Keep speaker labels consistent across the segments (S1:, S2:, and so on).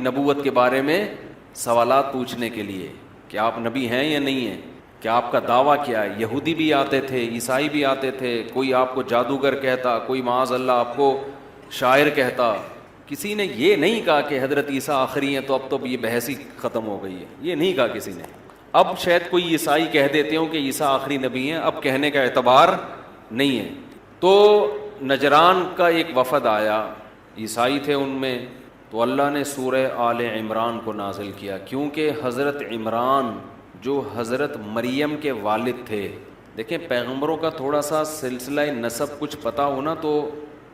S1: نبوت کے بارے میں سوالات پوچھنے کے لیے کہ آپ نبی ہیں یا نہیں ہیں، کہ آپ کا دعویٰ کیا ہے. یہودی بھی آتے تھے، عیسائی بھی آتے تھے، کوئی آپ کو جادوگر کہتا، کوئی معاذ اللہ آپ کو شاعر کہتا. کسی نے یہ نہیں کہا کہ حضرت عیسیٰ آخری ہیں تو اب تو یہ بحث ہی ختم ہو گئی ہے، یہ نہیں کہا کسی نے. اب شاید کوئی عیسائی کہہ دیتے ہوں کہ عیسیٰ آخری نبی ہیں، اب کہنے کا اعتبار نہیں ہے. تو نجران کا ایک وفد آیا، عیسائی تھے ان میں، تو اللہ نے سورہ آل عمران کو نازل کیا، کیونکہ حضرت عمران جو حضرت مریم کے والد تھے. دیکھیں پیغمبروں کا تھوڑا سا سلسلہ نسب کچھ پتہ ہونا تو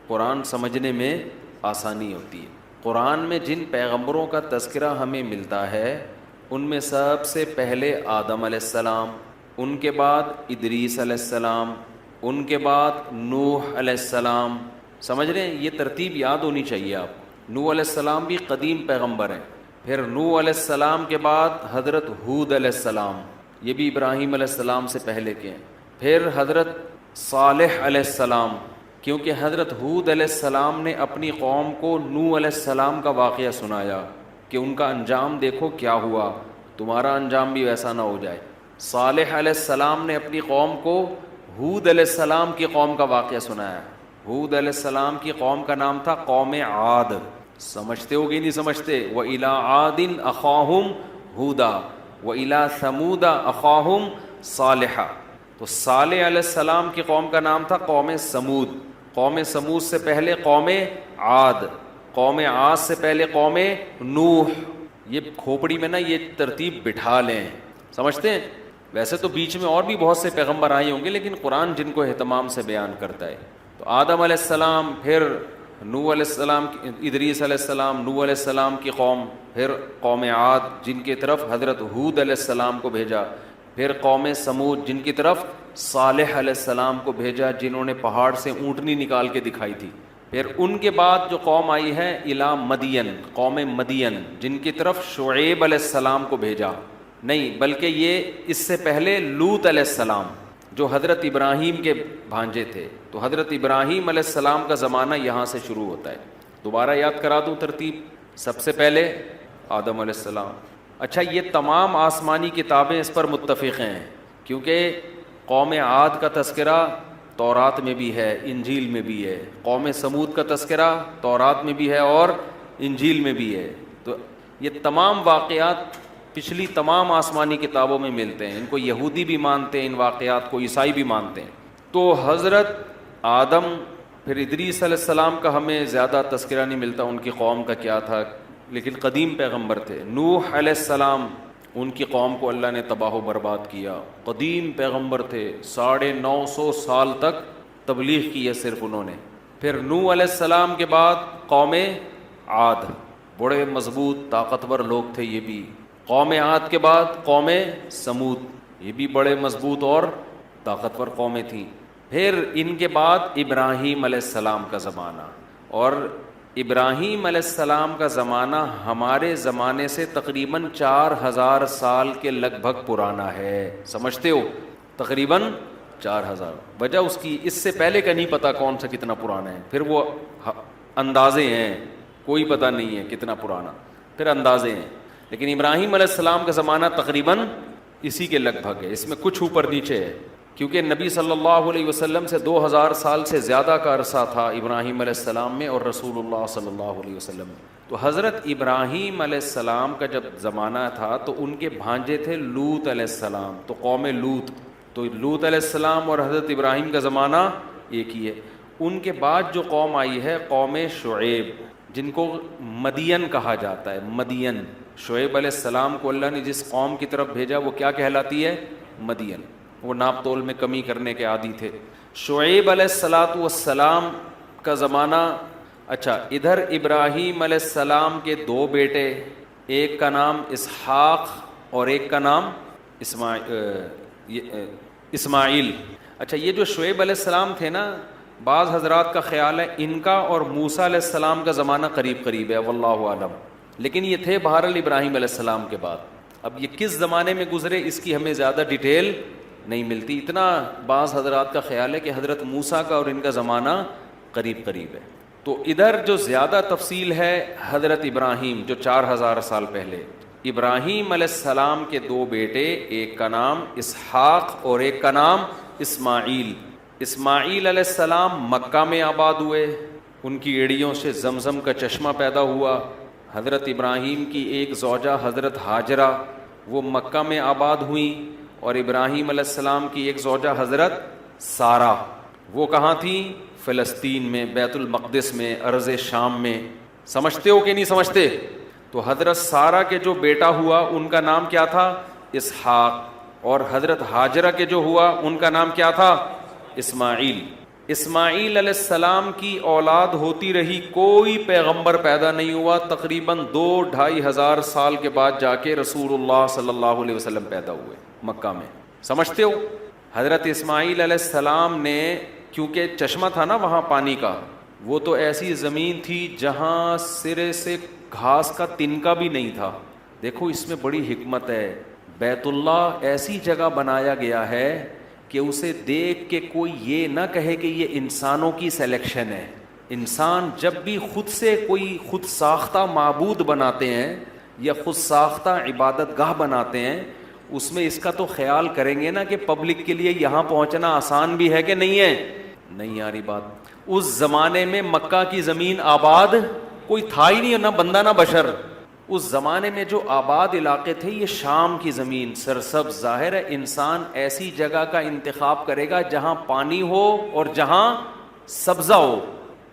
S1: قرآن سمجھنے میں آسانی ہوتی ہے. قرآن میں جن پیغمبروں کا تذکرہ ہمیں ملتا ہے ان میں سب سے پہلے آدم علیہ السلام، ان کے بعد ادریس علیہ السلام، ان کے بعد نوح علیہ السلام. سمجھ رہے ہیں؟ یہ ترتیب یاد ہونی چاہیے آپ. نوح علیہ السلام بھی قدیم پیغمبر ہیں. پھر نوح علیہ السلام کے بعد حضرت ہود علیہ السلام، یہ بھی ابراہیم علیہ السلام سے پہلے کے ہیں. پھر حضرت صالح علیہ السلام، کیونکہ حضرت ہود علیہ السلام نے اپنی قوم کو نوح علیہ السلام کا واقعہ سنایا کہ ان کا انجام دیکھو کیا ہوا، تمہارا انجام بھی ویسا نہ ہو جائے. صالح علیہ السلام نے اپنی قوم کو ہود علیہ السلام کی قوم کا واقعہ سنایا. ہود علیہ السلام کی قوم کا نام تھا قوم عاد. سمجھتے ہو گی نہیں سمجھتے؟ وَإِلَىٰ عَادٍ أَخَاهُمْ هُودًا وَإِلَىٰ ثَمُودَ أَخَاهُمْ صَالِحًا. تو صالح علیہ السلام کی قوم کا نام تھا قوم سمود. قوم سمود سے پہلے قوم عاد، قوم عاد سے پہلے قوم نوح. یہ کھوپڑی میں نا یہ ترتیب بٹھا لیں، سمجھتے ہیں؟ ویسے تو بیچ میں اور بھی بہت سے پیغمبر آئے ہوں گے، لیکن قرآن جن کو اہتمام سے بیان کرتا ہے. تو آدم علیہ السلام، پھر نوح علیہ السلام، ادریس علیہ السلام، نوح علیہ السلام کی قوم، پھر قوم عاد جن کی طرف حضرت ہود علیہ السلام کو بھیجا، پھر قوم سمود جن کی طرف صالح علیہ السلام کو بھیجا جنہوں نے پہاڑ سے اونٹنی نکال کے دکھائی تھی. پھر ان کے بعد جو قوم آئی ہے الی مدین، قوم مدین جن کی طرف شعیب علیہ السلام کو بھیجا. نہیں بلکہ یہ اس سے پہلے لوط علیہ السلام جو حضرت ابراہیم کے بھانجے تھے. تو حضرت ابراہیم علیہ السلام کا زمانہ یہاں سے شروع ہوتا ہے. دوبارہ یاد کرا دوں ترتیب. سب سے پہلے آدم علیہ السلام. اچھا یہ تمام آسمانی کتابیں اس پر متفق ہیں، کیونکہ قوم عاد کا تذکرہ تورات میں بھی ہے، انجیل میں بھی ہے. قوم سمود کا تذکرہ تورات میں بھی ہے اور انجیل میں بھی ہے. تو یہ تمام واقعات پچھلی تمام آسمانی کتابوں میں ملتے ہیں. ان کو یہودی بھی مانتے ہیں، ان واقعات کو عیسائی بھی مانتے ہیں. تو حضرت آدم، پھر ادریس علیہ السلام کا ہمیں زیادہ تذکرہ نہیں ملتا ان کی قوم کا کیا تھا، لیکن قدیم پیغمبر تھے. نوح علیہ السلام، ان کی قوم کو اللہ نے تباہ و برباد کیا. قدیم پیغمبر تھے، 950 سال تک تبلیغ کی ہے صرف انہوں نے. پھر نوح علیہ السلام کے بعد قوم عاد، بڑے مضبوط طاقتور لوگ تھے یہ بھی. قوم عاد کے بعد قوم سمود، یہ بھی بڑے مضبوط اور طاقتور قومیں تھیں. پھر ان کے بعد ابراہیم علیہ السلام کا زمانہ، اور ابراہیم علیہ السلام کا زمانہ ہمارے زمانے سے تقریباً 4000 سال کے لگ بھگ پرانا ہے. سمجھتے ہو؟ تقریباً 4000. وجہ اس کی اس سے پہلے کا نہیں پتہ کون سا کتنا پرانا ہے. پھر وہ اندازے ہیں، کوئی پتہ نہیں ہے کتنا پرانا، پھر اندازے ہیں. لیکن ابراہیم علیہ السلام کا زمانہ تقریباً اسی کے لگ بھگ ہے. اس میں کچھ اوپر نیچے ہے، کیونکہ نبی صلی اللہ علیہ وسلم سے 2000 سال سے زیادہ کا عرصہ تھا ابراہیم علیہ السلام میں اور رسول اللہ صلی اللہ علیہ وسلم میں. تو حضرت ابراہیم علیہ السلام کا جب زمانہ تھا تو ان کے بھانجے تھے لوط علیہ السلام، تو قوم لوط. تو لوط علیہ السلام اور حضرت ابراہیم کا زمانہ ایک ہی ہے. ان کے بعد جو قوم آئی ہے قوم شعیب، جن کو مدین کہا جاتا ہے. مدین، شعیب علیہ السلام کو اللہ نے جس قوم کی طرف بھیجا وہ کیا کہلاتی ہے؟ مدین. وہ ناپ تول میں کمی کرنے کے عادی تھے. شعیب علیہ السلام کا زمانہ. اچھا ادھر ابراہیم علیہ السلام کے 2 بیٹے، ایک کا نام اسحاق اور ایک کا نام اسماعیل. اچھا یہ جو شعیب علیہ السلام تھے نا، بعض حضرات کا خیال ہے ان کا اور موسیٰ علیہ السلام کا زمانہ قریب قریب ہے، واللہ عالم. لیکن یہ تھے بہرحال ابراہیم علیہ السلام کے بعد. اب یہ کس زمانے میں گزرے اس کی ہمیں زیادہ ڈیٹیل نہیں ملتی. اتنا بعض حضرات کا خیال ہے کہ حضرت موسیٰ کا اور ان کا زمانہ قریب قریب ہے. تو ادھر جو زیادہ تفصیل ہے حضرت ابراہیم جو 4000 سال پہلے، ابراہیم علیہ السلام کے دو بیٹے، ایک کا نام اسحاق اور ایک کا نام اسماعیل۔ اسماعیل علیہ السلام مکہ میں آباد ہوئے، ان کی ایڑیوں سے زمزم کا چشمہ پیدا ہوا۔ حضرت ابراہیم کی ایک زوجہ حضرت ہاجرہ وہ مکہ میں آباد ہوئیں، اور ابراہیم علیہ السلام کی ایک زوجہ حضرت سارہ وہ کہاں تھیں؟ فلسطین میں، بیت المقدس میں، ارض شام میں۔ سمجھتے ہو کہ نہیں سمجھتے؟ تو حضرت سارہ کے جو بیٹا ہوا ان کا نام کیا تھا؟ اسحاق، اور حضرت ہاجرہ کے جو ہوا ان کا نام کیا تھا؟ اسماعیل۔ اسماعیل علیہ السلام کی اولاد ہوتی رہی، کوئی پیغمبر پیدا نہیں ہوا، تقریباً 2-2.5 سال کے بعد جا کے رسول اللہ صلی اللہ علیہ وسلم پیدا ہوئے مکہ میں۔ سمجھتے ہو؟ حضرت اسماعیل علیہ السلام نے، کیونکہ چشمہ تھا نا وہاں پانی کا، وہ تو ایسی زمین تھی جہاں سرے سے گھاس کا تنکا بھی نہیں تھا۔ دیکھو اس میں بڑی حکمت ہے، بیت اللہ ایسی جگہ بنایا گیا ہے کہ اسے دیکھ کے کوئی یہ نہ کہے کہ یہ انسانوں کی سلیکشن ہے۔ انسان جب بھی خود سے کوئی خود ساختہ معبود بناتے ہیں یا خود ساختہ عبادت گاہ بناتے ہیں، اس میں اس کا تو خیال کریں گے نا کہ پبلک کے لیے یہاں پہنچنا آسان بھی ہے کہ نہیں ہے۔ نہیں یاری بات، اس زمانے میں مکہ کی زمین آباد کوئی تھا ہی نہیں، نہ بندہ نہ بشر۔ اس زمانے میں جو آباد علاقے تھے یہ شام کی زمین سرسبز، ظاہر ہے انسان ایسی جگہ کا انتخاب کرے گا جہاں پانی ہو اور جہاں سبزہ ہو،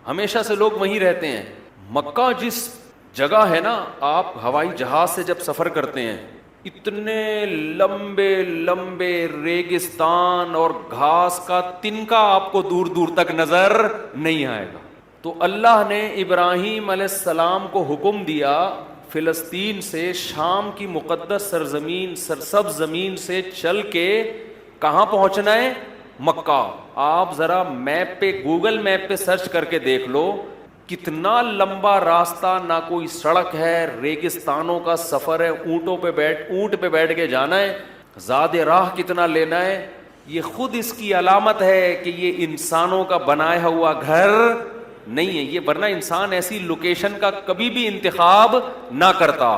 S1: ہمیشہ سے لوگ وہیں رہتے ہیں۔ مکہ جس جگہ ہے نا، آپ ہوائی جہاز سے جب سفر کرتے ہیں اتنے لمبے لمبے ریگستان اور گھاس کا تنکا آپ کو دور دور تک نظر نہیں آئے گا۔ تو اللہ نے ابراہیم علیہ السلام کو حکم دیا فلسطین سے شام کی مقدس سرزمین سرسبز زمین سے چل کے کہاں پہنچنا ہے؟ مکہ۔ آپ ذرا میپ پہ، گوگل میپ پہ سرچ کر کے دیکھ لو کتنا لمبا راستہ، نہ کوئی سڑک ہے، ریگستانوں کا سفر ہے، اونٹ پہ بیٹھ کے جانا ہے، زاد راہ کتنا لینا ہے۔ یہ خود اس کی علامت ہے کہ یہ انسانوں کا بنایا ہوا گھر نہیں ہے، یہ ورنہ انسان ایسی لوکیشن کا کبھی بھی انتخاب نہ کرتا۔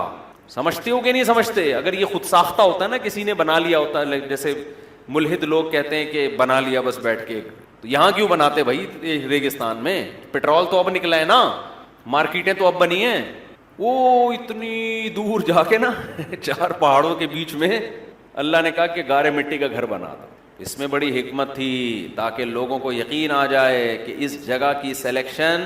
S1: سمجھتے ہو کہ نہیں سمجھتے؟ اگر یہ خود ساختہ ہوتا ہے نا، کسی نے بنا لیا ہوتا ہے، جیسے ملحد لوگ کہتے ہیں کہ بنا لیا بس بیٹھ کے، تو یہاں کیوں بناتے بھائی ریگستان میں؟ پیٹرول تو اب نکلا ہے نا، مارکیٹیں تو اب بنی ہیں، وہ اتنی دور جا کے نا 4 پہاڑوں کے بیچ میں اللہ نے کہا کہ گارے مٹی کا گھر بنا دو۔ اس میں بڑی حکمت تھی تاکہ لوگوں کو یقین آ جائے کہ اس جگہ کی سلیکشن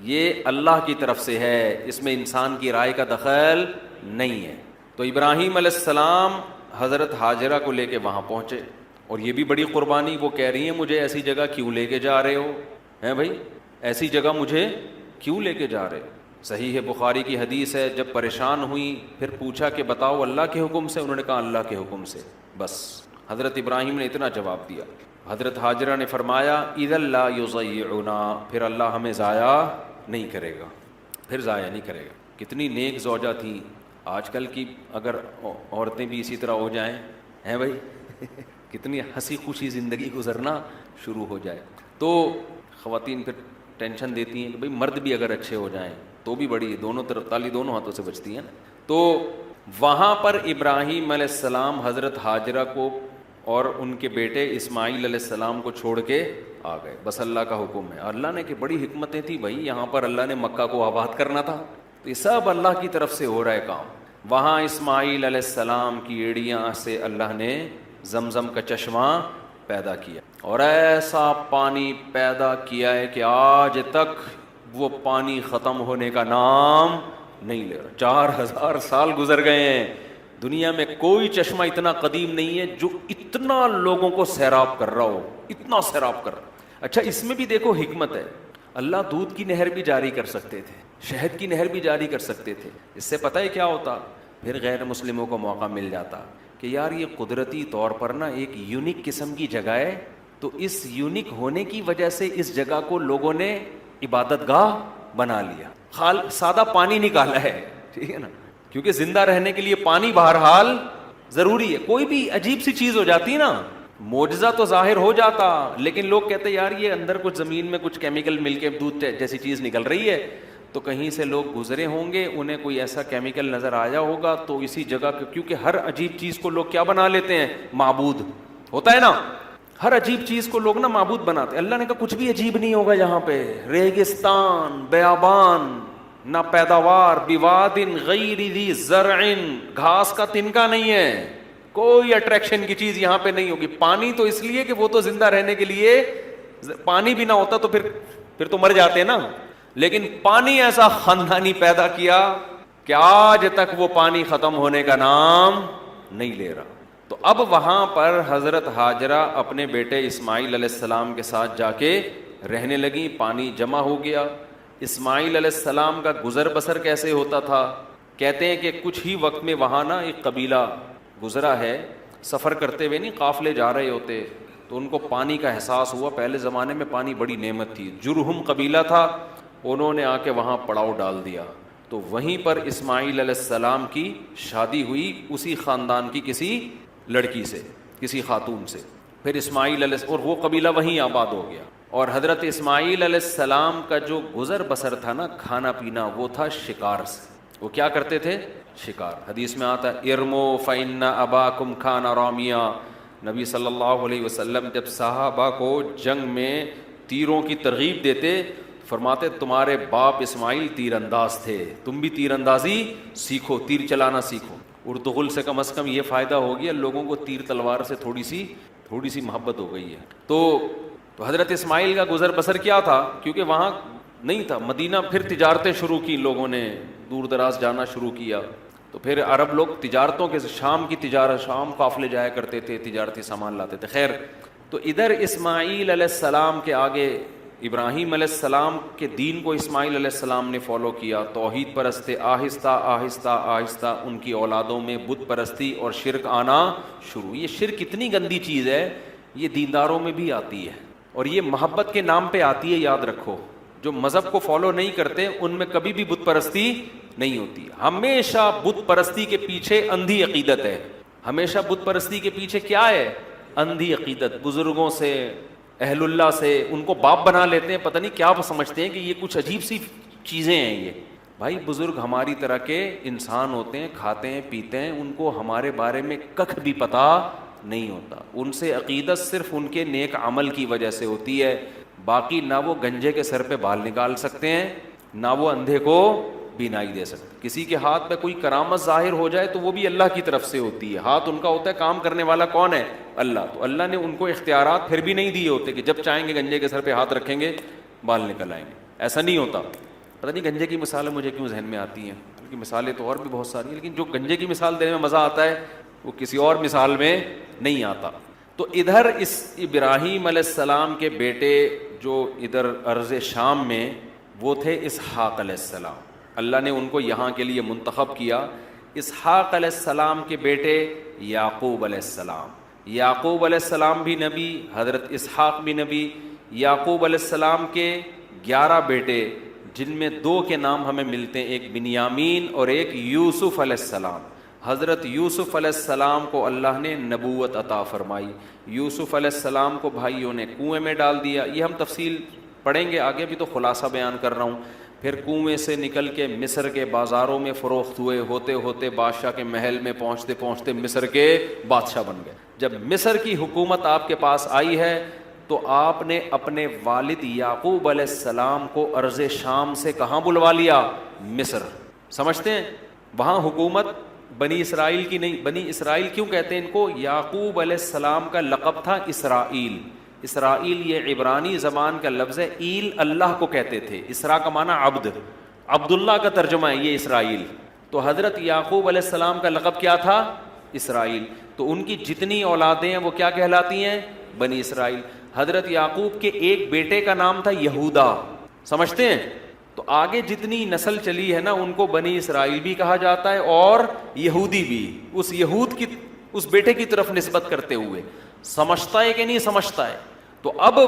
S1: یہ اللہ کی طرف سے ہے، اس میں انسان کی رائے کا دخل نہیں ہے۔ تو ابراہیم علیہ السلام حضرت ہاجرہ کو لے کے وہاں پہنچے، اور یہ بھی بڑی قربانی، وہ کہہ رہی ہیں مجھے ایسی جگہ کیوں لے کے جا رہے ہو؟ ہیں بھائی ایسی جگہ مجھے کیوں لے کے جا رہے ہو؟ صحیح ہے، بخاری کی حدیث ہے، جب پریشان ہوئی پھر پوچھا کہ بتاؤ اللہ کے حکم سے؟ انہوں نے کہا اللہ کے حکم سے۔ بس حضرت ابراہیم نے اتنا جواب دیا۔ حضرت ہاجرہ نے فرمایا اذا لا یضیعنا، پھر اللہ ہمیں ضائع نہیں کرے گا، پھر ضائع نہیں کرے گا۔ کتنی نیک زوجہ تھیں۔ آج کل کی اگر عورتیں بھی اسی طرح ہو جائیں، ہیں بھائی کتنی ہنسی خوشی زندگی گزرنا شروع ہو جائے۔ تو خواتین پھر ٹینشن دیتی ہیں کہ بھئی مرد بھی اگر اچھے ہو جائیں تو بھی بڑی، دونوں طرف تالی دونوں ہاتھوں سے بچتی ہے نا۔ تو وہاں پر ابراہیم علیہ السلام حضرت ہاجرہ کو اور ان کے بیٹے اسماعیل علیہ السلام کو چھوڑ کے آ گئے، بس اللہ کا حکم ہے۔ اللہ نے کہ بڑی حکمتیں تھیں بھائی، یہاں پر اللہ نے مکہ کو آباد کرنا تھا، تو یہ سب اللہ کی طرف سے ہو رہا ہے کام۔ وہاں اسماعیل علیہ السلام کی ایڑیاں سے اللہ نے زمزم کا چشمہ پیدا کیا، اور ایسا پانی پیدا کیا ہے کہ آج تک وہ پانی ختم ہونے کا نام نہیں لے رہا۔ 4000 سال گزر گئے ہیں، دنیا میں کوئی چشمہ اتنا قدیم نہیں ہے جو اتنا لوگوں کو سیراب کر رہا ہو، اتنا سیراب کر رہا۔ اچھا اس میں بھی دیکھو حکمت ہے، اللہ دودھ کی نہر بھی جاری کر سکتے تھے، شہد کی نہر بھی جاری کر سکتے تھے، اس سے پتہ ہے کیا ہوتا؟ پھر غیر مسلموں کو موقع مل جاتا کہ یار یہ قدرتی طور پر نا ایک یونیک قسم کی جگہ ہے، تو اس یونیک ہونے کی وجہ سے اس جگہ کو لوگوں نے عبادت گاہ بنا لیا، سادہ پانی نکالا ہے، ٹھیک ہے نا، کیونکہ زندہ رہنے کے لیے پانی بہرحال ضروری ہے۔ کوئی بھی عجیب سی چیز ہو جاتی ہے نا، معجزہ تو ظاہر ہو جاتا، لیکن لوگ کہتے یار یہ اندر کچھ زمین میں کچھ کیمیکل مل کے دودھ جیسی چیز نکل رہی ہے، تو کہیں سے لوگ گزرے ہوں گے، انہیں کوئی ایسا کیمیکل نظر آیا ہوگا، تو اسی جگہ کیونکہ ہر عجیب چیز کو لوگ کیا بنا لیتے ہیں؟ معبود ہوتا ہے نا، ہر عجیب چیز کو لوگ نا معبود بناتے ہیں۔ اللہ نے کہا کچھ بھی عجیب نہیں ہوگا یہاں پہ، ریگستان، بیابان، نہ پیداوار، بواد غیر ذی زرع، گھاس کا تنکا نہیں ہے، کوئی اٹریکشن کی چیز یہاں پہ نہیں ہوگی۔ پانی تو اس لیے کہ وہ تو زندہ رہنے کے لیے، پانی بھی نہ ہوتا تو پھر تو مر جاتے نا، لیکن پانی ایسا خاندانی پیدا کیا کہ آج تک وہ پانی ختم ہونے کا نام نہیں لے رہا۔ تو اب وہاں پر حضرت ہاجرہ اپنے بیٹے اسماعیل علیہ السلام کے ساتھ جا کے رہنے لگیں، پانی جمع ہو گیا۔ اسماعیل علیہ السلام کا گزر بسر کیسے ہوتا تھا؟ کہتے ہیں کہ کچھ ہی وقت میں وہاں نا ایک قبیلہ گزرا ہے، سفر کرتے ہوئے نہیں قافلے جا رہے ہوتے، تو ان کو پانی کا احساس ہوا۔ پہلے زمانے میں پانی بڑی نعمت تھی، جرہم قبیلہ تھا، انہوں نے آ کے وہاں پڑاؤ ڈال دیا، تو وہیں پر اسماعیل علیہ السلام کی شادی ہوئی اسی خاندان کی کسی لڑکی سے، کسی خاتون سے۔ پھر اسماعیل علیہ، اور وہ قبیلہ وہیں آباد ہو گیا۔ اور حضرت اسماعیل علیہ السلام کا جو گزر بسر تھا نا، کھانا پینا، وہ تھا شکار سے۔ وہ کیا کرتے تھے؟ شکار۔ حدیث میں آتا ہے ارمو فإن اباکم کان رامیا۔ نبی صلی اللہ علیہ وسلم جب صحابہ کو جنگ میں تیروں کی ترغیب دیتے، فرماتے تمہارے باپ اسماعیل تیر انداز تھے، تم بھی تیر اندازی سیکھو، تیر چلانا سیکھو۔ اردغل سے کم از کم یہ فائدہ ہو گیا، لوگوں کو تیر تلوار سے تھوڑی سی محبت ہو گئی ہے۔ تو حضرت اسماعیل کا گزر بسر کیا تھا؟ کیونکہ وہاں نہیں تھا مدینہ، پھر تجارتیں شروع کی، لوگوں نے دور دراز جانا شروع کیا، تو پھر عرب لوگ تجارتوں کے، شام کی تجارت، شام قافلے جایا کرتے تھے، تجارتی سامان لاتے تھے۔ خیر، تو ادھر اسماعیل علیہ السلام کے آگے ابراہیم علیہ السلام کے دین کو اسماعیل علیہ السلام نے فالو کیا، توحید پرستے، آہستہ آہستہ آہستہ ان کی اولادوں میں بت پرستی اور شرک آنا شروع۔ یہ شرک اتنی گندی چیز ہے، یہ دینداروں میں بھی آتی ہے، اور یہ محبت کے نام پہ آتی ہے، یاد رکھو۔ جو مذہب کو فالو نہیں کرتے ان میں کبھی بھی بت پرستی نہیں ہوتی، ہمیشہ بت پرستی کے پیچھے اندھی عقیدت ہے، ہمیشہ بت پرستی کے پیچھے کیا ہے؟ اندھی عقیدت۔ بزرگوں سے، اہل اللہ سے ان کو باپ بنا لیتے ہیں، پتہ نہیں کیا سمجھتے ہیں کہ یہ کچھ عجیب سی چیزیں ہیں۔ یہ بھائی بزرگ ہماری طرح کے انسان ہوتے ہیں، کھاتے ہیں پیتے ہیں، ان کو ہمارے بارے میں ککھ بھی پتہ نہیں ہوتا، ان سے عقیدت صرف ان کے نیک عمل کی وجہ سے ہوتی ہے۔ باقی نہ وہ گنجے کے سر پہ بال نکال سکتے ہیں، نہ وہ اندھے کو بینائی دے سکتے۔ کسی کے ہاتھ پہ کوئی کرامت ظاہر ہو جائے تو وہ بھی اللہ کی طرف سے ہوتی ہے، ہاتھ ان کا ہوتا ہے، کام کرنے والا کون ہے؟ اللہ۔ تو اللہ نے ان کو اختیارات پھر بھی نہیں دیے ہوتے کہ جب چاہیں گے گنجے کے سر پہ ہاتھ رکھیں گے بال نکل آئیں گے، ایسا نہیں ہوتا۔ پتہ نہیں گنجے کی مثالیں مجھے کیوں ذہن میں آتی ہیں، بلکہ مثالیں تو اور بھی بہت ساری ہیں، لیکن جو گنجے کی مثال دینے میں مزہ آتا ہے وہ کسی اور مثال میں نہیں آتا۔ تو ادھر اس ابراہیم علیہ السلام کے بیٹے جو ادھر ارض شام میں، وہ تھے اسحاق علیہ السلام۔ اللہ نے ان کو یہاں کے لیے منتخب کیا۔ اسحاق علیہ السلام کے بیٹے یعقوب علیہ السلام، یعقوب علیہ السلام بھی نبی، حضرت اسحاق بھی نبی۔ یعقوب علیہ السلام کے 11 بیٹے، جن میں 2 کے نام ہمیں ملتے ہیں، ایک بنیامین اور ایک یوسف علیہ السلام۔ حضرت یوسف علیہ السلام کو اللہ نے نبوت عطا فرمائی۔ یوسف علیہ السلام کو بھائیوں نے کنویں میں ڈال دیا، یہ ہم تفصیل پڑھیں گے آگے، بھی تو خلاصہ بیان کر رہا ہوں۔ پھر کنویں سے نکل کے مصر کے بازاروں میں فروخت ہوئے، ہوتے ہوتے بادشاہ کے محل میں پہنچتے پہنچتے مصر کے بادشاہ بن گئے۔ جب مصر کی حکومت آپ کے پاس آئی ہے تو آپ نے اپنے والد یعقوب علیہ السلام کو ارض شام سے کہاں بلوا لیا؟ مصر۔ سمجھتے ہیں؟ وہاں حکومت بنی اسرائیل کی نہیں۔ بنی اسرائیل کیوں کہتے ہیں ان کو؟ یعقوب علیہ السلام کا لقب تھا اسرائیل۔ اسرائیل یہ عبرانی زبان کا لفظ ہے، ایل اللہ کو کہتے تھے، اسرا کا معنی عبد، عبداللہ کا ترجمہ ہے یہ اسرائیل۔ تو حضرت یعقوب علیہ السلام کا لقب کیا تھا؟ اسرائیل۔ تو ان کی جتنی اولادیں ہیں وہ کیا کہلاتی ہیں؟ بنی اسرائیل۔ حضرت یعقوب کے ایک بیٹے کا نام تھا یہودا، سمجھتے ہیں؟ تو آگے جتنی نسل چلی ہے نا، ان کو بنی اسرائیل بھی کہا جاتا ہے اور یہودی بھی، اس یہود کی، اس بیٹے کی طرف نسبت کرتے ہوئے۔ سمجھتا ہے کہ نہیں سمجھتا ہے؟ تو اب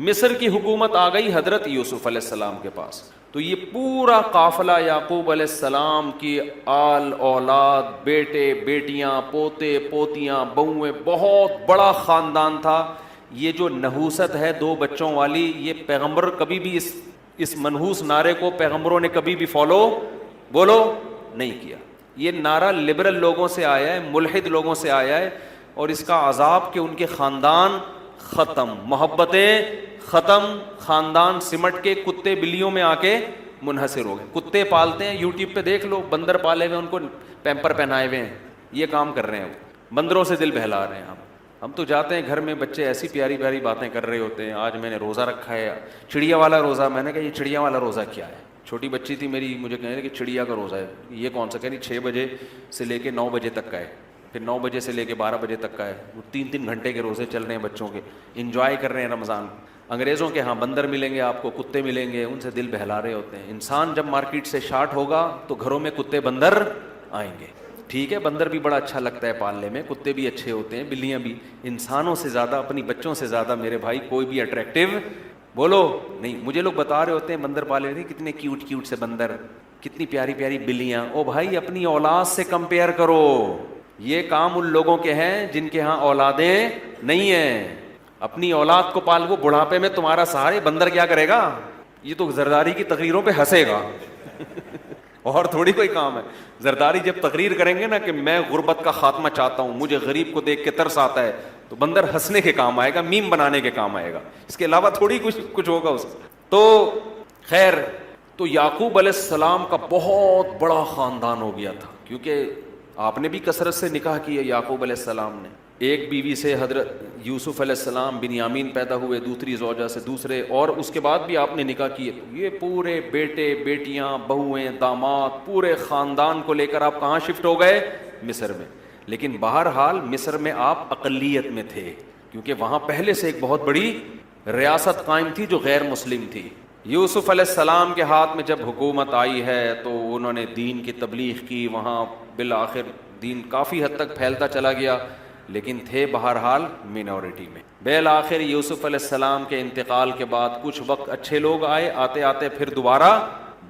S1: مصر کی حکومت آ گئی حضرت یوسف علیہ السلام کے پاس۔ تو یہ پورا قافلہ یعقوب علیہ السلام کی آل اولاد، بیٹے بیٹیاں، پوتے پوتیاں، بہویں، بہت بڑا خاندان تھا. یہ جو نحوست ہے 2 بچوں والی، یہ پیغمبر کبھی بھی اس منحوس نعرے کو پیغمبروں نے کبھی بھی فالو بولو نہیں کیا. یہ نعرہ لبرل لوگوں سے آیا ہے، ملحد لوگوں سے آیا ہے، اور اس کا عذاب کہ ان کے خاندان ختم، محبتیں ختم، خاندان سمٹ کے کتے بلیوں میں آ کے منحصر ہو گئے. کتے پالتے ہیں، یوٹیوب پہ دیکھ لو، بندر پالے ہوئے، ان کو پیمپر پہنائے ہوئے ہیں، یہ کام کر رہے ہیں، بندروں سے دل بہلا رہے ہیں. ہم تو جاتے ہیں گھر میں، بچے ایسی پیاری پیاری باتیں کر رہے ہوتے ہیں. آج میں نے روزہ رکھا ہے، چڑیا والا روزہ. میں نے کہا یہ چڑیا والا روزہ کیا ہے؟ چھوٹی بچی تھی میری، مجھے کہنے لگی کہ چڑیا کا روزہ ہے. یہ کون سا؟ کہہ رہی 6 بجے سے لے کے 9 بجے تک کا ہے، پھر 9 بجے سے لے کے 12 بجے تک کا ہے. وہ 3 گھنٹے کے روزے چل رہے ہیں بچوں کے، انجوائے کر رہے ہیں رمضان. انگریزوں کے ہاں بندر ملیں گے آپ کو، کتے ملیں گے، ان سے دل بہلا رہے ہوتے ہیں. انسان جب مارکیٹ سے شارٹ ہوگا تو گھروں میں کتے بندر آئیں گے. ٹھیک ہے، بندر بھی بڑا اچھا لگتا ہے پالنے میں، کتے بھی اچھے ہوتے ہیں، بلیاں بھی. انسانوں سے زیادہ، اپنی بچوں سے زیادہ میرے بھائی کوئی بھی اٹریکٹیو بولو نہیں. مجھے لوگ بتا رہے ہوتے ہیں بندر پالے تھے، کتنے کیوٹ کیوٹ سے بندر، کتنی پیاری پیاری بلیاں. او بھائی اپنی اولاد سے کمپیئر کرو. یہ کام ان لوگوں کے ہیں جن کے ہاں اولادیں نہیں ہیں. اپنی اولاد کو پال، وہ بڑھاپے میں تمہارا سہارے. بندر کیا کرے گا؟ یہ تو زرداری کی تقریروں پہ ہنسے گا اور تھوڑی کوئی کام ہے. زرداری جب تقریر کریں گے نا کہ میں غربت کا خاتمہ چاہتا ہوں، مجھے غریب کو دیکھ کے ترس آتا ہے، تو بندر ہنسنے کے کام آئے گا، میم بنانے کے کام آئے گا، اس کے علاوہ تھوڑی کچھ ہوگا اس کا. تو خیر، تو یعقوب علیہ السلام کا بہت بڑا خاندان ہو گیا تھا، کیونکہ آپ نے بھی کثرت سے نکاح کیا. یعقوب علیہ السلام نے ایک بیوی سے حضرت یوسف علیہ السلام بنیامین پیدا ہوئے، دوسری زوجہ سے دوسرے، اور اس کے بعد بھی آپ نے نکاح کیے. یہ پورے بیٹے بیٹیاں، بہویں، داماد، پورے خاندان کو لے کر آپ کہاں شفٹ ہو گئے؟ مصر میں. لیکن بہرحال مصر میں آپ اقلیت میں تھے، کیونکہ وہاں پہلے سے ایک بہت بڑی ریاست قائم تھی جو غیر مسلم تھی. یوسف علیہ السلام کے ہاتھ میں جب حکومت آئی ہے تو انہوں نے دین کی تبلیغ کی، وہاں بالآخر دین کافی حد تک پھیلتا چلا گیا، لیکن تھے بہرحال مینورٹی میں. بالآخر یوسف علیہ السلام کے انتقال کے بعد کچھ وقت اچھے لوگ آئے، آتے آتے پھر دوبارہ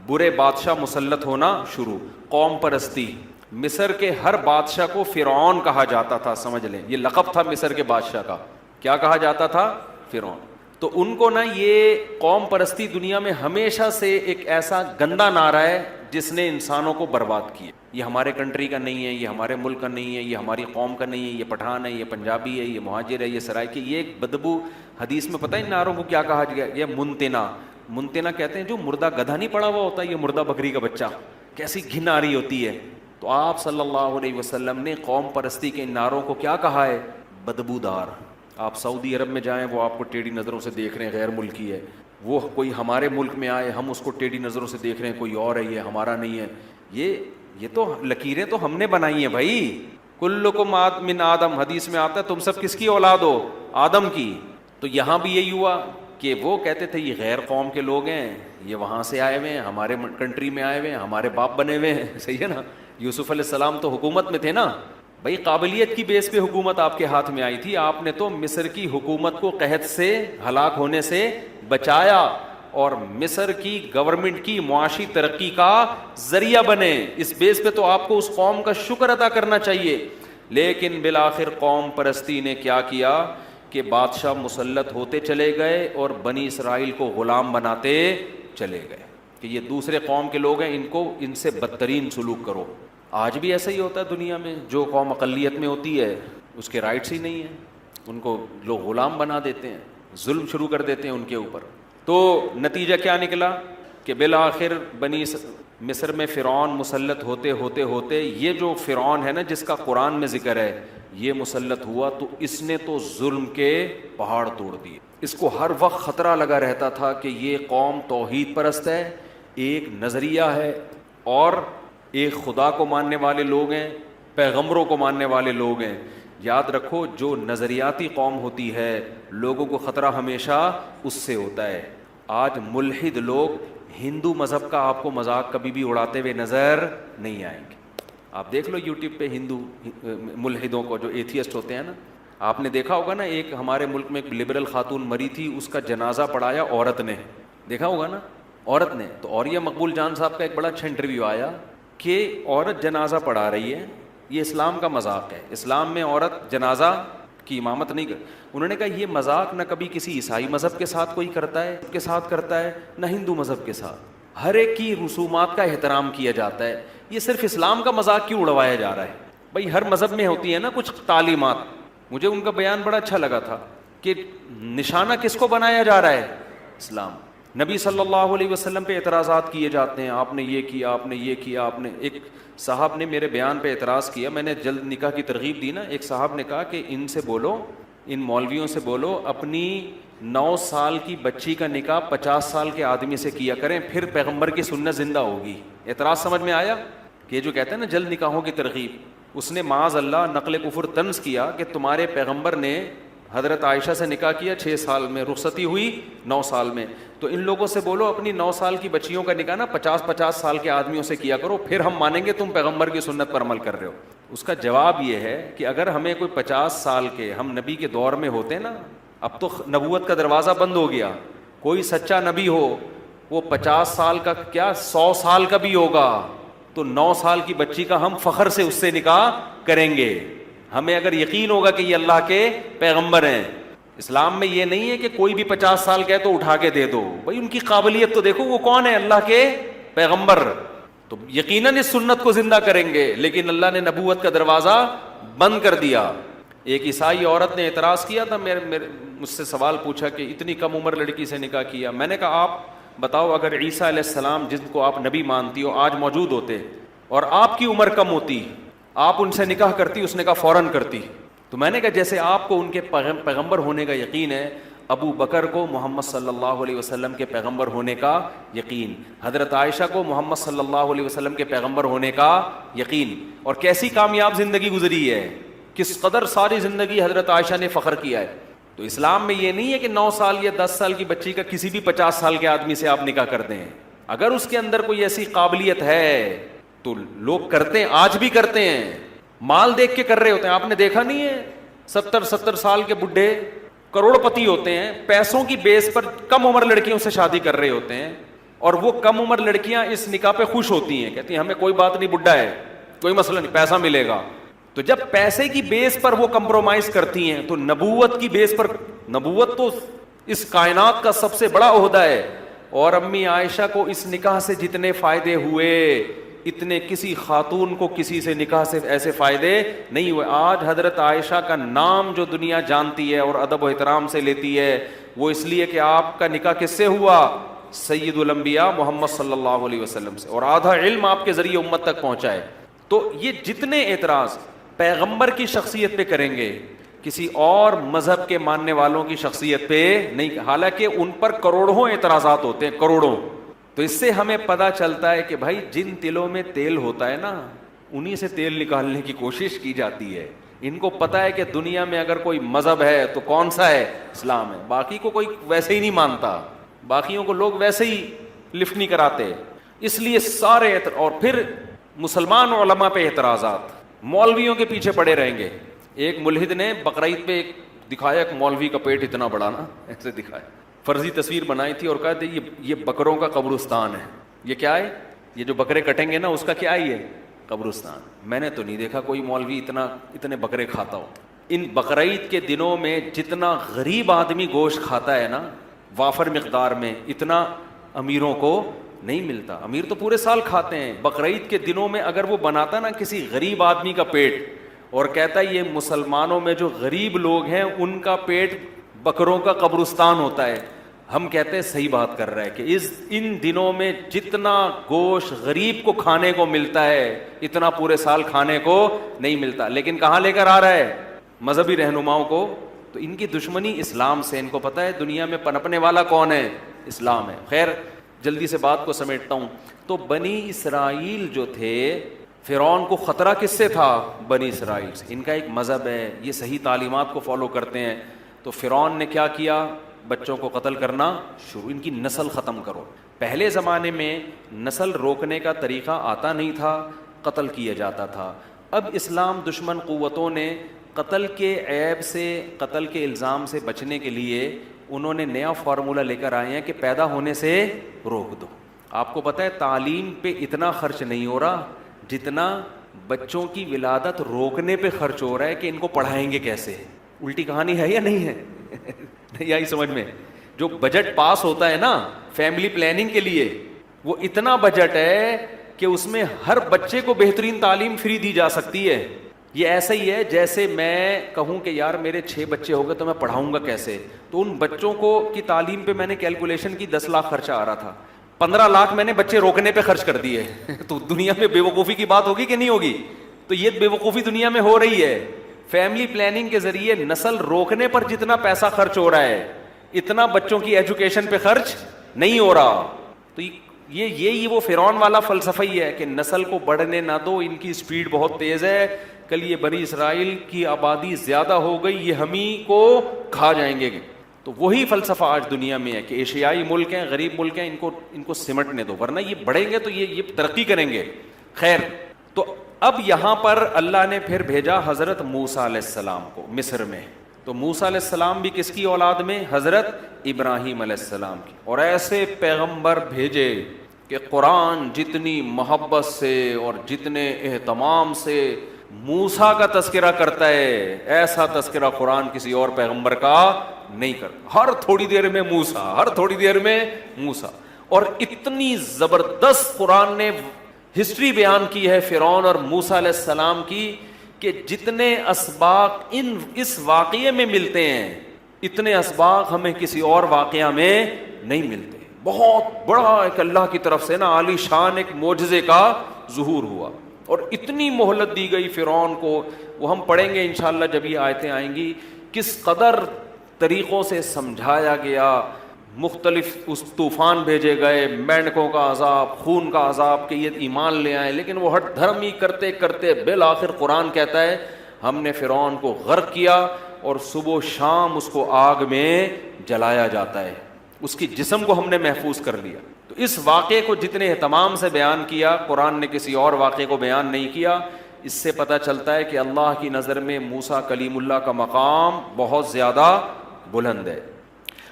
S1: برے بادشاہ مسلط ہونا شروع. قوم پرستی. مصر کے ہر بادشاہ کو فرعون کہا جاتا تھا، سمجھ لیں یہ لقب تھا مصر کے بادشاہ کا. کیا کہا جاتا تھا؟ فرعون. تو ان کو نا یہ قوم پرستی دنیا میں ہمیشہ سے ایک ایسا گندا نعرہ ہے جس نے انسانوں کو برباد کیا. یہ ہمارے کنٹری کا نہیں ہے، یہ ہمارے ملک کا نہیں ہے، یہ ہماری قوم کا نہیں ہے، یہ پٹھان ہے، یہ پنجابی ہے، یہ مہاجر ہے، یہ سرائکی. یہ ایک بدبو. حدیث میں پتہ ہے ان نعروں کو کیا کہا گیا؟ یہ منتنا. منتنا کہتے ہیں جو مردہ گدھا نہیں پڑا ہوا ہوتا، یہ مردہ بکری کا بچہ. کیسی گھن آ رہی ہوتی ہے. تو آپ صلی اللہ علیہ وسلم نے قوم پرستی کے ان نعروں کو کیا کہا ہے؟ بدبودار. آپ سعودی عرب میں جائیں، وہ آپ کو ٹیڑھی نظروں سے دیکھ رہے ہیں، غیر ملکی ہے. وہ کوئی ہمارے ملک میں آئے، ہم اس کو ٹیڑھی نظروں سے دیکھ رہے ہیں، کوئی اور ہے، یہ ہمارا نہیں ہے. یہ تو لکیریں تو ہم نے بنائی ہیں بھائی. کلکم من آدم، حدیث میں آتا ہے تم سب کس کی اولاد ہو؟ آدم کی. تو یہاں بھی یہی ہوا کہ وہ کہتے تھے یہ غیر قوم کے لوگ ہیں، یہ وہاں سے آئے ہوئے ہیں، ہمارے کنٹری میں آئے ہوئے ہیں، ہمارے باپ بنے ہوئے ہیں. صحیح ہے نا؟ یوسف علیہ السلام تو حکومت میں تھے نا بھائی، قابلیت کی بیس پہ حکومت آپ کے ہاتھ میں آئی تھی. آپ نے تو مصر کی حکومت کو قحط سے، ہلاک ہونے سے بچایا، اور مصر کی گورنمنٹ کی معاشی ترقی کا ذریعہ بنے. اس بیس پہ تو آپ کو اس قوم کا شکر ادا کرنا چاہیے. لیکن بالآخر قوم پرستی نے کیا کیا کہ بادشاہ مسلط ہوتے چلے گئے اور بنی اسرائیل کو غلام بناتے چلے گئے کہ یہ دوسرے قوم کے لوگ ہیں، ان سے بدترین سلوک کرو. آج بھی ایسا ہی ہوتا ہے دنیا میں. جو قوم اقلیت میں ہوتی ہے اس کے رائٹس ہی نہیں ہیں، ان کو لوگ غلام بنا دیتے ہیں، ظلم شروع کر دیتے ہیں ان کے اوپر. تو نتیجہ کیا نکلا کہ بالآخر بنی مصر میں فرعون مسلط ہوتے ہوتے ہوتے یہ جو فرعون ہے نا جس کا قرآن میں ذکر ہے، یہ مسلط ہوا تو اس نے تو ظلم کے پہاڑ توڑ دیے. اس کو ہر وقت خطرہ لگا رہتا تھا کہ یہ قوم توحید پرست ہے، ایک نظریہ ہے، اور ایک خدا کو ماننے والے لوگ ہیں، پیغمبروں کو ماننے والے لوگ ہیں. یاد رکھو جو نظریاتی قوم ہوتی ہے لوگوں کو خطرہ ہمیشہ اس سے ہوتا ہے. آج ملحد لوگ ہندو مذہب کا آپ کو مذاق کبھی بھی اڑاتے ہوئے نظر نہیں آئیں گے. آپ دیکھ لو یوٹیوب پہ ہندو ملحدوں کو جو ایتھیسٹ ہوتے ہیں نا، آپ نے دیکھا ہوگا نا، ایک ہمارے ملک میں ایک لبرل خاتون مری تھی، اس کا جنازہ پڑھایا عورت نے، دیکھا ہوگا نا. عورت نے تو، اور یہ مقبول جان صاحب کا ایک بڑا اچھا انٹرویو آیا کہ عورت جنازہ پڑھا رہی ہے، یہ اسلام کا مذاق ہے، اسلام میں عورت جنازہ کی امامت نہیں کر. انہوں نے کہا یہ مذاق نہ کبھی کسی عیسائی مذہب کے ساتھ کوئی کرتا ہے نہ ہندو مذہب کے ساتھ، ہر ایک کی رسومات کا احترام کیا جاتا ہے، یہ صرف اسلام کا مذاق کیوں اڑوایا جا رہا ہے؟ بھائی ہر مذہب میں ہوتی ہے نا کچھ تعلیمات. مجھے ان کا بیان بڑا اچھا لگا تھا کہ نشانہ کس کو بنایا جا رہا ہے؟ اسلام. نبی صلی اللہ علیہ وسلم پہ اعتراضات کیے جاتے ہیں، آپ نے یہ کیا، آپ نے یہ کیا، آپ نے. ایک صاحب نے میرے بیان پہ اعتراض کیا، میں نے جلد نکاح کی ترغیب دی نا، ایک صاحب نے کہا کہ ان سے بولو، ان مولویوں سے بولو اپنی 9 سال کی بچی کا نکاح 50 سال کے آدمی سے کیا کریں، پھر پیغمبر کی سنت زندہ ہوگی. اعتراض سمجھ میں آیا؟ کہ جو کہتے ہیں نا جلد نکاحوں کی ترغیب، اس نے معاذ اللہ نقل کفر طنز کیا کہ تمہارے پیغمبر نے حضرت عائشہ سے نکاح کیا 6 سال میں، رخصتی ہوئی 9 سال میں، تو ان لوگوں سے بولو اپنی 9 سال کی بچیوں کا نکاح نا 50 سال کے آدمیوں سے کیا کرو، پھر ہم مانیں گے تم پیغمبر کی سنت پر عمل کر رہے ہو. اس کا جواب یہ ہے کہ اگر ہمیں کوئی 50 سال کے، ہم نبی کے دور میں ہوتے نا، اب تو نبوت کا دروازہ بند ہو گیا، کوئی سچا نبی ہو وہ 50 سال کا کیا 100 سال کا بھی ہوگا تو 9 سال کی بچی کا ہم فخر سے اس سے نکاح کریں گے، ہمیں اگر یقین ہوگا کہ یہ اللہ کے پیغمبر ہیں. اسلام میں یہ نہیں ہے کہ کوئی بھی 50 سال کا ہے تو اٹھا کے دے دو، بھائی ان کی قابلیت تو دیکھو، وہ کون ہے؟ اللہ کے پیغمبر. تو یقیناً اس سنت کو زندہ کریں گے، لیکن اللہ نے نبوت کا دروازہ بند کر دیا. ایک عیسائی عورت نے اعتراض کیا تھا، مجھ سے سوال پوچھا کہ اتنی کم عمر لڑکی سے نکاح کیا. میں نے کہا آپ بتاؤ اگر عیسیٰ علیہ السلام جن کو آپ نبی مانتی ہو آج موجود ہوتے اور آپ کی عمر کم ہوتی، آپ ان سے نکاح کرتی؟ اس نے کہا فوراً کرتی. تو میں نے کہا جیسے آپ کو ان کے پیغمبر ہونے کا یقین ہے، ابو بکر کو محمد صلی اللہ علیہ وسلم کے پیغمبر ہونے کا یقین، حضرت عائشہ کو محمد صلی اللہ علیہ وسلم کے پیغمبر ہونے کا یقین، اور کیسی کامیاب زندگی گزری ہے، کس قدر ساری زندگی حضرت عائشہ نے فخر کیا ہے. تو اسلام میں یہ نہیں ہے کہ 9 سال یا 10 سال کی بچی کا کسی بھی 50 سال کے آدمی سے آپ نکاح کر دیں. اگر اس کے اندر کوئی ایسی قابلیت ہے تو لوگ کرتے ہیں، آج بھی کرتے ہیں، مال دیکھ کے کر رہے ہوتے ہیں. آپ نے دیکھا نہیں ہے 70 سال کے بڈھے کروڑ پتی ہوتے ہیں، پیسوں کی بیس پر کم عمر لڑکیوں سے شادی کر رہے ہوتے ہیں، اور وہ کم عمر لڑکیاں اس نکاح پہ خوش ہوتی ہیں، کہتی ہیں ہمیں کوئی بات نہیں، بڈھا ہے کوئی مسئلہ نہیں، پیسہ ملے گا. تو جب پیسے کی بیس پر وہ کمپرومائز کرتی ہیں تو نبوت کی بیس پر، نبوت تو اس کائنات کا سب سے بڑا عہدہ ہے، اور امی عائشہ کو اس نکاح سے جتنے فائدے ہوئے اتنے کسی خاتون کو کسی سے نکاح سے ایسے فائدے نہیں ہوئے. آج حضرت عائشہ کا نام جو دنیا جانتی ہے اور ادب و احترام سے لیتی ہے وہ اس لیے کہ آپ کا نکاح کس سے ہوا؟ سید الانبیاء محمد صلی اللہ علیہ وسلم سے، اور آدھا علم آپ کے ذریعے امت تک پہنچا ہے. تو یہ جتنے اعتراض پیغمبر کی شخصیت پہ کریں گے، کسی اور مذہب کے ماننے والوں کی شخصیت پہ نہیں، حالانکہ ان پر کروڑوں اعتراضات ہوتے ہیں، کروڑوں. تو اس سے ہمیں پتہ چلتا ہے کہ بھائی جن تلوں میں تیل ہوتا ہے نا انہی سے تیل نکالنے کی کوشش کی جاتی ہے. ان کو پتہ ہے کہ دنیا میں اگر کوئی مذہب ہے تو کون سا ہے؟ اسلام ہے. باقی کو کوئی ویسے ہی نہیں مانتا، باقیوں کو لوگ ویسے ہی لفٹ نہیں کراتے، اس لیے سارے اور پھر مسلمان علماء پہ اعتراضات، مولویوں کے پیچھے پڑے رہیں گے. ایک ملحد نے بقرعید پہ دکھایا ایک مولوی کا پیٹ اتنا بڑا نا، ایسے دکھایا، فرضی تصویر بنائی تھی اور کہا تھا یہ بکروں کا قبرستان ہے. یہ کیا ہے؟ یہ جو بکرے کٹیں گے نا اس کا کیا ہے؟ یہ قبرستان. میں نے تو نہیں دیکھا کوئی مولوی اتنے بکرے کھاتا ہو. ان بقرعید کے دنوں میں جتنا غریب آدمی گوشت کھاتا ہے نا وافر مقدار میں، اتنا امیروں کو نہیں ملتا. امیر تو پورے سال کھاتے ہیں، بقرعید کے دنوں میں اگر وہ بناتا نا کسی غریب آدمی کا پیٹ اور کہتا یہ مسلمانوں میں جو غریب لوگ ہیں ان کا پیٹ بکروں کا قبرستان ہوتا ہے، ہم کہتے ہیں صحیح بات کر رہا ہے کہ ان دنوں میں جتنا گوشت غریب کو کھانے کو ملتا ہے اتنا پورے سال کھانے کو نہیں ملتا. لیکن کہاں لے کر آ رہا ہے؟ مذہبی رہنماؤں کو. تو ان کی دشمنی اسلام سے، ان کو پتہ ہے دنیا میں پنپنے والا کون ہے؟ اسلام ہے. خیر جلدی سے بات کو سمیٹتا ہوں. تو بنی اسرائیل جو تھے، فرعون کو خطرہ کس سے تھا؟ بنی اسرائیل سے. ان کا ایک مذہب ہے، یہ صحیح تعلیمات کو فالو کرتے ہیں. تو فرعون نے کیا کیا؟ بچوں کو قتل کرنا شروع، ان کی نسل ختم کرو. پہلے زمانے میں نسل روکنے کا طریقہ آتا نہیں تھا، قتل کیا جاتا تھا. اب اسلام دشمن قوتوں نے قتل کے عیب سے، قتل کے الزام سے بچنے کے لیے انہوں نے نیا فارمولا لے کر آئے ہیں کہ پیدا ہونے سے روک دو. آپ کو پتہ ہے تعلیم پہ اتنا خرچ نہیں ہو رہا جتنا بچوں کی ولادت روکنے پہ خرچ ہو رہا ہے کہ ان کو پڑھائیں گے کیسے. الٹی کہانی ہے یا نہیں ہے؟ نہیں آئی سمجھ میں؟ جو بجٹ پاس ہوتا ہے نا فیملی پلاننگ کے لیے, وہ اتنا بجٹ ہے کہ اس میں ہر بچے کو بہترین تعلیم فری دی جا سکتی ہے. یہ ایسا ہی ہے جیسے میں کہوں کہ یار میرے 6 بچے ہو گئے تو میں پڑھاؤں گا کیسے, تو ان بچوں کو کی تعلیم پہ میں نے کیلکولیشن کی 10 لاکھ خرچہ آ رہا تھا, 15 لاکھ میں نے بچے روکنے پہ خرچ کر دیے. تو دنیا میں بے وقوفی کی بات ہوگی کہ نہیں ہوگی؟ تو یہ بے وقوفی دنیا میں ہو رہی ہے. فیملی پلاننگ کے ذریعے نسل روکنے پر جتنا پیسہ خرچ ہو رہا ہے اتنا بچوں کی ایجوکیشن پہ خرچ نہیں ہو رہا. تو یہ وہ فرعون والا فلسفہ ہی ہے کہ نسل کو بڑھنے نہ دو, ان کی سپیڈ بہت تیز ہے, کل یہ بنی اسرائیل کی آبادی زیادہ ہو گئی, یہ ہم ہی کو کھا جائیں گے. تو وہی فلسفہ آج دنیا میں ہے کہ ایشیائی ملک ہیں, غریب ملک ہیں, ان کو سمٹنے دو, ورنہ یہ بڑھیں گے تو یہ ترقی کریں گے. خیر, تو اب یہاں پر اللہ نے پھر بھیجا حضرت موسیٰ علیہ السلام کو مصر میں. تو موسیٰ علیہ السلام بھی کس کی اولاد میں؟ حضرت ابراہیم علیہ السلام کی. اور ایسے پیغمبر بھیجے کہ قرآن جتنی محبت سے اور جتنے اہتمام سے موسیٰ کا تذکرہ کرتا ہے ایسا تذکرہ قرآن کسی اور پیغمبر کا نہیں کرتا. ہر تھوڑی دیر میں موسیٰ, ہر تھوڑی دیر میں موسیٰ. اور اتنی زبردست قرآن نے ہسٹری بیان کی ہے فرعون اور موسیٰ علیہ السلام کی کہ جتنے اسباق اس واقعے میں ملتے ہیں اتنے اسباق ہمیں کسی اور واقعہ میں نہیں ملتے. بہت بڑا ایک اللہ کی طرف سے نا عالی شان ایک معجزے کا ظہور ہوا, اور اتنی مہلت دی گئی فرعون کو. وہ ہم پڑھیں گے انشاءاللہ جب یہ آیتیں آئیں گی, کس قدر طریقوں سے سمجھایا گیا. مختلف اس طوفان بھیجے گئے, مینڈکوں کا عذاب, خون کا عذاب کہ یہ ایمان لے آئے, لیکن وہ ہٹ دھرم ہی کرتے کرتے بالآخر قرآن کہتا ہے ہم نے فرعون کو غرق کیا اور صبح و شام اس کو آگ میں جلایا جاتا ہے, اس کی جسم کو ہم نے محفوظ کر لیا. تو اس واقعے کو جتنے اہتمام سے بیان کیا قرآن نے کسی اور واقعے کو بیان نہیں کیا. اس سے پتہ چلتا ہے کہ اللہ کی نظر میں موسیٰ کلیم اللہ کا مقام بہت زیادہ بلند ہے.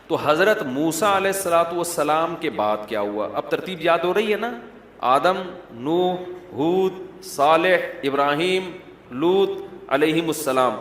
S1: تو حضرت موسیٰ علیہ الصلوۃ والسلام کے بعد کیا ہوا؟ اب ترتیب یاد ہو رہی ہے نا, آدم, نوح, ہود, صالح, ابراہیم, لوط علیہم السلام.